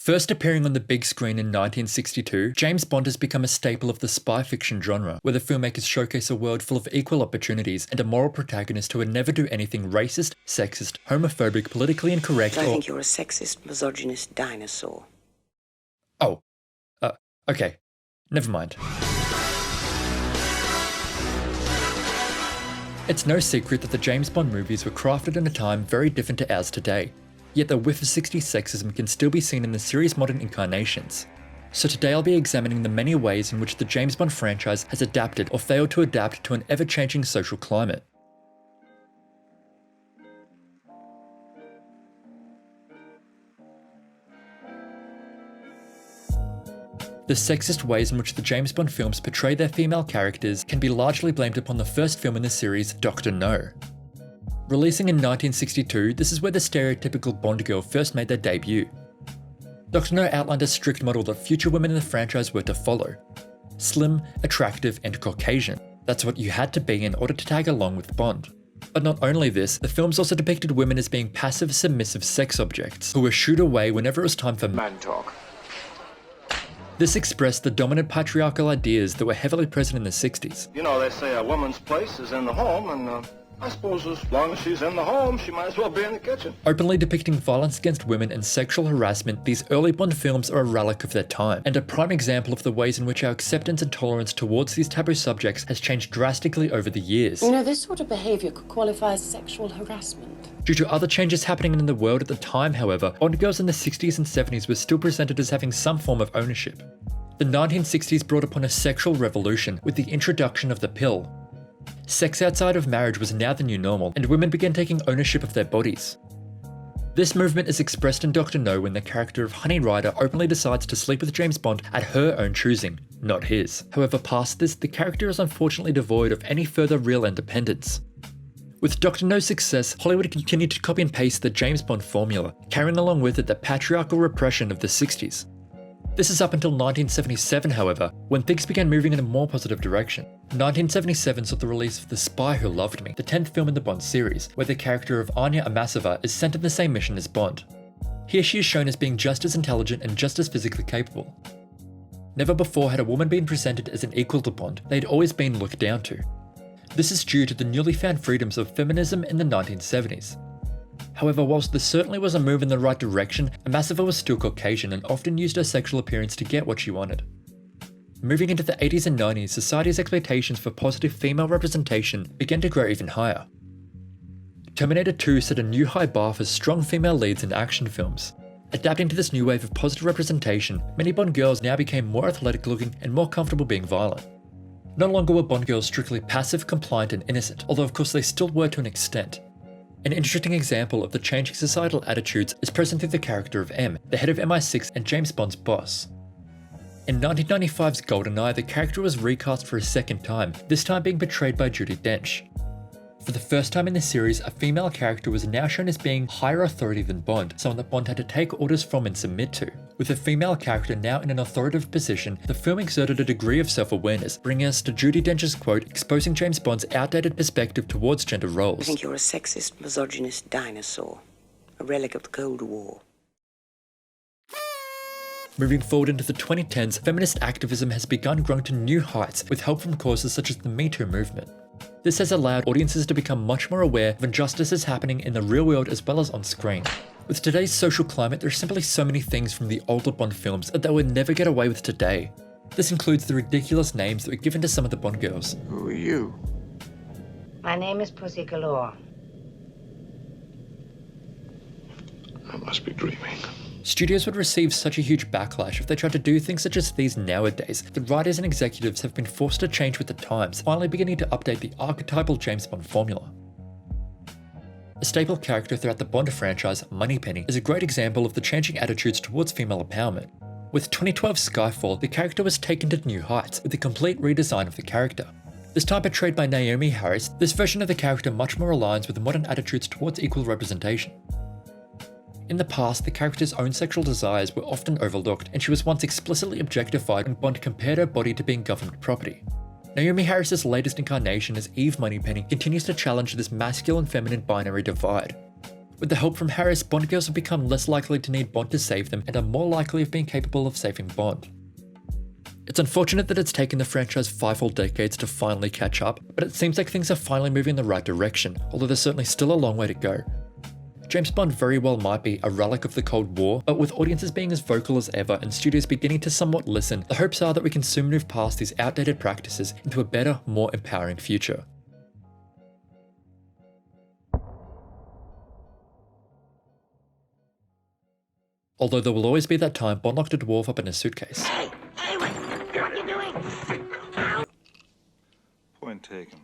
First appearing on the big screen in 1962, James Bond has become a staple of the spy fiction genre, where the filmmakers showcase a world full of equal opportunities and a moral protagonist who would never do anything racist, sexist, homophobic, politically incorrect, I think you're a sexist, misogynist dinosaur. Oh. Okay. Never mind. It's no secret that the James Bond movies were crafted in a time very different to ours today. Yet the whiff of 60s sexism can still be seen in the series' modern incarnations. So today I'll be examining the many ways in which the James Bond franchise has adapted or failed to adapt to an ever-changing social climate. The sexist ways in which the James Bond films portray their female characters can be largely blamed upon the first film in the series, Dr. No. Releasing in 1962, this is where the stereotypical Bond girl first made their debut. Dr. No outlined a strict model that future women in the franchise were to follow. Slim, attractive, and Caucasian. That's what you had to be in order to tag along with Bond. But not only this, the films also depicted women as being passive, submissive sex objects, who were shooed away whenever it was time for man talk. This expressed the dominant patriarchal ideas that were heavily present in the 60s. You know, they say a woman's place is in the home, and I suppose as long as she's in the home, she might as well be in the kitchen. Openly depicting violence against women and sexual harassment, these early Bond films are a relic of their time, and a prime example of the ways in which our acceptance and tolerance towards these taboo subjects has changed drastically over the years. You know, this sort of behaviour could qualify as sexual harassment. Due to other changes happening in the world at the time, however, Bond girls in the 60s and 70s were still presented as having some form of ownership. The 1960s brought upon a sexual revolution with the introduction of the pill. Sex outside of marriage was now the new normal, and women began taking ownership of their bodies. This movement is expressed in Dr. No when the character of Honey Rider openly decides to sleep with James Bond at her own choosing, not his. However, past this, the character is unfortunately devoid of any further real independence. With Dr. No's success, Hollywood continued to copy and paste the James Bond formula, carrying along with it the patriarchal repression of the 60s. This is up until 1977, however, when things began moving in a more positive direction. 1977 saw the release of The Spy Who Loved Me, the 10th film in the Bond series, where the character of Anya Amasova is sent on the same mission as Bond. Here she is shown as being just as intelligent and just as physically capable. Never before had a woman been presented as an equal to Bond, they had always been looked down to. This is due to the newly found freedoms of feminism in the 1970s. However, whilst this certainly was a move in the right direction, Amasova was still Caucasian and often used her sexual appearance to get what she wanted. Moving into the 80s and 90s, society's expectations for positive female representation began to grow even higher. Terminator 2 set a new high bar for strong female leads in action films. Adapting to this new wave of positive representation, many Bond girls now became more athletic looking and more comfortable being violent. No longer were Bond girls strictly passive, compliant and innocent, although of course they still were to an extent. An interesting example of the changing societal attitudes is present through the character of M, the head of MI6 and James Bond's boss. In 1995's GoldenEye, the character was recast for a second time, this time being portrayed by Judi Dench. For the first time in the series, a female character was now shown as being higher authority than Bond, someone that Bond had to take orders from and submit to. With a female character now in an authoritative position, the film exerted a degree of self-awareness, bringing us to Judi Dench's quote exposing James Bond's outdated perspective towards gender roles. I think you're a sexist, misogynist dinosaur, a relic of the Cold War. Moving forward into the 2010s, feminist activism has begun growing to new heights with help from causes such as the Me Too movement. This has allowed audiences to become much more aware of injustices happening in the real world as well as on screen. With today's social climate, there are simply so many things from the older Bond films that they would never get away with today. This includes the ridiculous names that were given to some of the Bond girls. Who are you? My name is Pussy Galore. I must be dreaming. Studios would receive such a huge backlash if they tried to do things such as these nowadays that writers and executives have been forced to change with the times, finally beginning to update the archetypal James Bond formula. A staple character throughout the Bond franchise, Moneypenny, is a great example of the changing attitudes towards female empowerment. With 2012's Skyfall, the character was taken to new heights with a complete redesign of the character. This time portrayed by Naomi Harris, this version of the character much more aligns with the modern attitudes towards equal representation. In the past, the character's own sexual desires were often overlooked, and she was once explicitly objectified when Bond compared her body to being government property. Naomi Harris's latest incarnation as Eve Moneypenny continues to challenge this masculine-feminine binary divide. With the help from Harris, Bond girls have become less likely to need Bond to save them and are more likely of being capable of saving Bond. It's unfortunate that it's taken the franchise 5 whole decades to finally catch up, but it seems like things are finally moving in the right direction, although there's certainly still a long way to go. James Bond very well might be a relic of the Cold War, but with audiences being as vocal as ever and studios beginning to somewhat listen, the hopes are that we can soon move past these outdated practices into a better, more empowering future. Although there will always be that time Bond locked a dwarf up in a suitcase. Hey, what are you doing? Point taken.